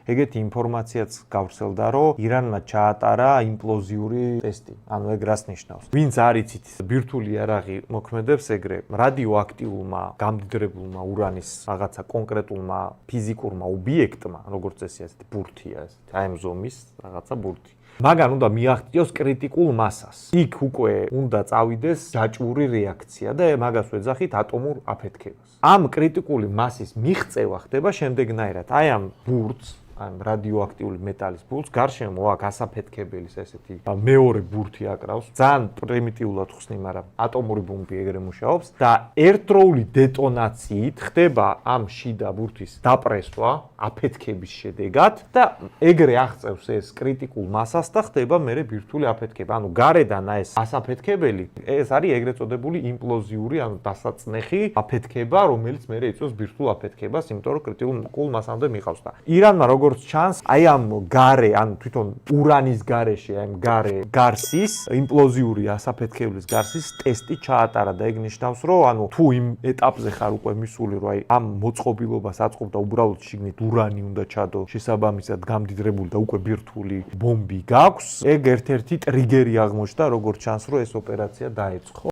ეგეთი ინფორმაციაც გავრცელდა, რომ ირანმა ჩაატარა იმპლოზიური ტესტი. ანუ ეგ რას ნიშნავს? ვინც არ იცით, ბირთვული იარაღი მოქმედებს ეგრე, რადიოაქტიულმა, გამდიდრებულმა ურანის რაღაცა კონკრეტულმა ფიზიკურმა ობიექტმა, როგორც წესი ასეთი ბურთია, აი ამ ზომის რაღაცა ბურთი. მაგან უნდა მიაღწიოს კრიტიკულ მასას. იქ უკვე უნდა წავიდეს ჯაჭვური რეაქცია და მაგას ვეძახით ატომურ აფეთქებას. ამ კრიტიკული მასის მიღწევა ხდება შემდეგნაირად. აი ამ ბურთს, ამ რადიოაქტიული მეტალის ბურთს გარშემო აქ ასაფეთქებელის ესეთი მეორე ბურთი აკრავს. ძალიან პრიმიტიულად ხსნი, მაგრამ ატომური ბომბი ეგრე მუშაობს და ერთდროული დეტონაციით ხდება ამ შიდა ბურთის დაპრესვა აფეთქების შედეგად და ეგრე აღწევს ეს კრიტიკულ მასას და ხდება მერე ბირთვული აფეთქება. ანუ გარედან ეს ასაფეთქებელი, ეს არის ეგრეთ წოდებული იმპლოზიური, ანუ დასაწნეხი აფეთქება, რომელიც მერე იწვევს ბირთვულ აფეთქებას, იმიტომ რომ კრიტიკულ მასამდე მიყავს და ირანმა როგორც ჩანს, აი ამ გარე, ანუ თვითონ ურანის გარეში, აი ამ გარსის, იმპლოზიური ასაფეთქებლის გარსის ტესტი ჩაატარა და ეგ ნიშნავს, რომ ანუ თუ იმ ეტაპზე ხარ უკვე მისული, რომ აი ამ მოწყობილობას აწყობ და უბრალოდ შიგნით ურანი უნდა ჩადო, შესაბამისად გამდიდრებული და უკვე ბირთვული ბომბი გაქვს, ეგ ერთ-ერთი ტრიგერი აღმოჩნდა, როგორც ჩანს, რომ ეს ოპერაცია დაეწყო.